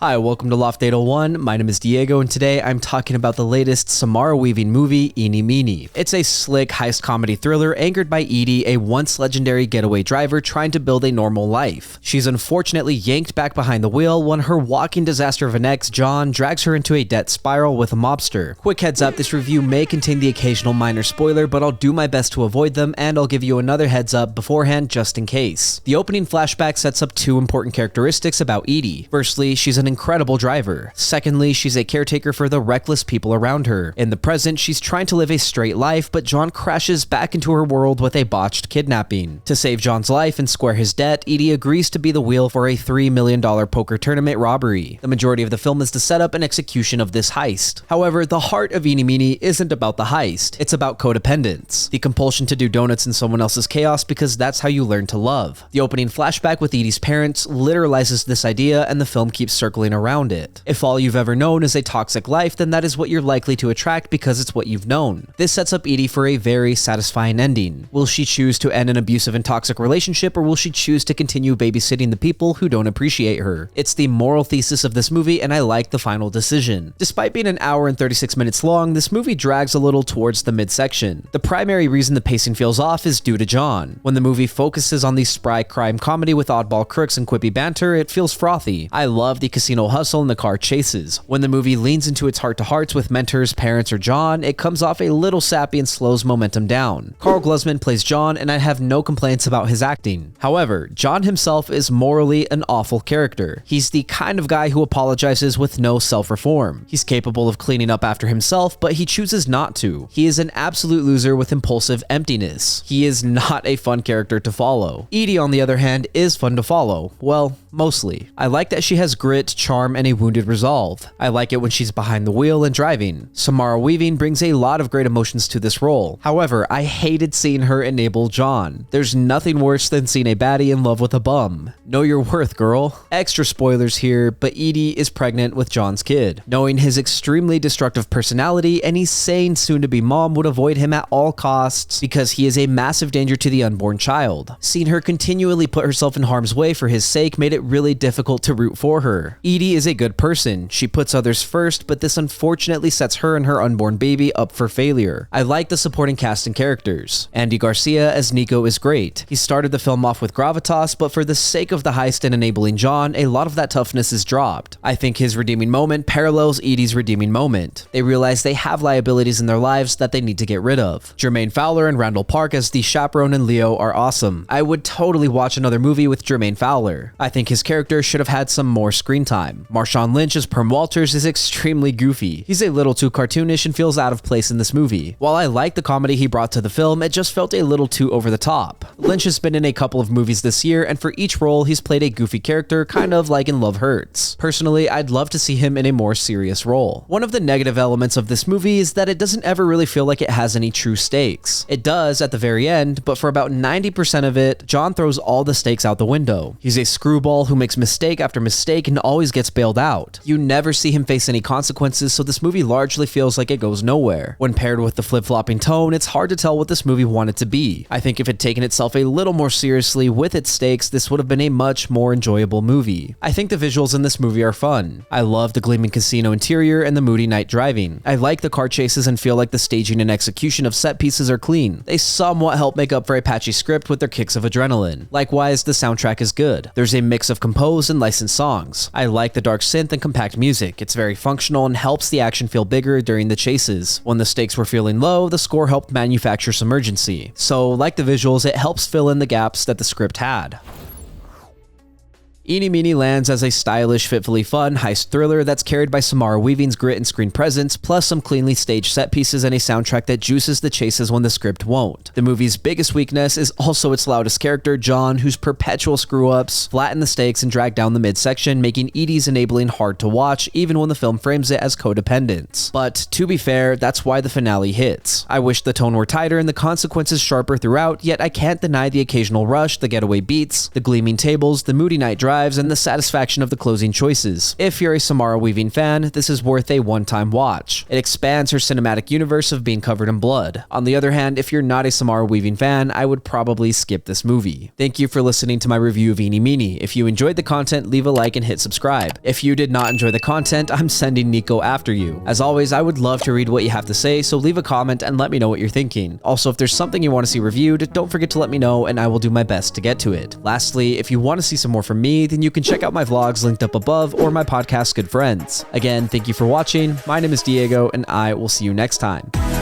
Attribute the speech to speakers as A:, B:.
A: Hi, welcome to Loft 801. My name is Diego, and today I'm talking about the latest Samara Weaving movie, Eenie Meanie. It's a slick heist-comedy thriller anchored by Edie, a once legendary getaway driver trying to build a normal life. She's unfortunately yanked back behind the wheel when her walking disaster of an ex, John, drags her into a debt spiral with a mobster. Quick heads up, this review may contain the occasional minor spoiler, but I'll do my best to avoid them, and I'll give you another heads up beforehand just in case. The opening flashback sets up two important characteristics about Edie. Firstly, she's an incredible driver. Secondly, she's a caretaker for the reckless people around her. In the present, she's trying to live a straight life, but John crashes back into her world with a botched kidnapping. To save John's life and square his debt, Edie agrees to be the wheel for a $3 million poker tournament robbery. The majority of the film is the setup and execution of this heist. However, the heart of Eenie Meanie isn't about the heist. It's about codependence. The compulsion to do donuts in someone else's chaos because that's how you learn to love. The opening flashback with Edie's parents literalizes this idea, and the film keeps circling around it. If all you've ever known is a toxic life, then that is what you're likely to attract because it's what you've known. This sets up Edie for a very satisfying ending. Will she choose to end an abusive and toxic relationship, or will she choose to continue babysitting the people who don't appreciate her? It's the moral thesis of this movie, and I like the final decision. Despite being an hour and 36 minutes long, this movie drags a little towards the midsection. The primary reason the pacing feels off is due to John. When the movie focuses on the spry crime comedy with oddball crooks and quippy banter, it feels frothy. I love the casino hustle and the car chases. When the movie leans into its heart-to-hearts with mentors, parents, or John, it comes off a little sappy and slows momentum down. Karlglusman plays John, and I have no complaints about his acting. However, John himself is morally an awful character. He's the kind of guy who apologizes with no self-reform. He's capable of cleaning up after himself, but he chooses not to. He is an absolute loser with impulsive emptiness. He is not a fun character to follow. Edie, on the other hand, is fun to follow. Well, mostly. I like that she has grit, charm, and a wounded resolve. I like it when she's behind the wheel and driving. Samara Weaving brings a lot of great emotions to this role. However, I hated seeing her enable John. There's nothing worse than seeing a baddie in love with a bum. Know your worth, girl. Extra spoilers here, but Edie is pregnant with John's kid. Knowing his extremely destructive personality, any sane soon-to-be mom would avoid him at all costs because he is a massive danger to the unborn child. Seeing her continually put herself in harm's way for his sake made it really difficult to root for her. Edie is a good person. She puts others first, but this unfortunately sets her and her unborn baby up for failure. I like the supporting cast and characters. Andy Garcia as Nico is great. He started the film off with gravitas, but for the sake of the heist and enabling John, a lot of that toughness is dropped. I think his redeeming moment parallels Edie's redeeming moment. They realize they have liabilities in their lives that they need to get rid of. Jermaine Fowler and Randall Park as the chaperone and Leo are awesome. I would totally watch another movie with Jermaine Fowler. I think his character should have had some more screen time. Marshawn Lynch as Perm Walters is extremely goofy. He's a little too cartoonish and feels out of place in this movie. While I like the comedy he brought to the film, it just felt a little too over the top. Lynch has been in a couple of movies this year, and for each role he's played a goofy character, kind of like in Love Hurts. Personally, I'd love to see him in a more serious role. One of the negative elements of this movie is that it doesn't ever really feel like it has any true stakes. It does at the very end, but for about 90% of it, John throws all the stakes out the window. He's a screwball who makes mistake after mistake and always gets bailed out. You never see him face any consequences, so this movie largely feels like it goes nowhere. When paired with the flip-flopping tone, it's hard to tell what this movie wanted to be. I think if it had taken itself a little more seriously with its stakes, this would have been a much more enjoyable movie. I think the visuals in this movie are fun. I love the gleaming casino interior and the moody night driving. I like the car chases and feel like the staging and execution of set pieces are clean. They somewhat help make up for a patchy script with their kicks of adrenaline. Likewise, the soundtrack is good. There's a mix of composed and licensed songs. I like the dark synth and compact music. It's very functional and helps the action feel bigger during the chases. When the stakes were feeling low, the score helped manufacture some urgency. So, like the visuals, it helps fill in the gaps that the script had. Eenie Meanie lands as a stylish, fitfully fun heist thriller that's carried by Samara Weaving's grit and screen presence, plus some cleanly staged set pieces and a soundtrack that juices the chases when the script won't. The movie's biggest weakness is also its loudest character, John, whose perpetual screw-ups flatten the stakes and drag down the midsection, making Edie's enabling hard to watch, even when the film frames it as codependence. But, to be fair, that's why the finale hits. I wish the tone were tighter and the consequences sharper throughout, yet I can't deny the occasional rush, the getaway beats, the gleaming tables, the moody night drive, drives, and the satisfaction of the closing choices. If you're a Samara Weaving fan, this is worth a one-time watch. It expands her cinematic universe of being covered in blood. On the other hand, if you're not a Samara Weaving fan, I would probably skip this movie. Thank you for listening to my review of Eenie Meanie. If you enjoyed the content, leave a like and hit subscribe. If you did not enjoy the content, I'm sending Nico after you. As always, I would love to read what you have to say, so leave a comment and let me know what you're thinking. Also, if there's something you want to see reviewed, don't forget to let me know and I will do my best to get to it. Lastly, if you want to see some more from me, then you can check out my vlogs linked up above or my podcast Good Friends. Again, thank you for watching. My name is Diego and I will see you next time.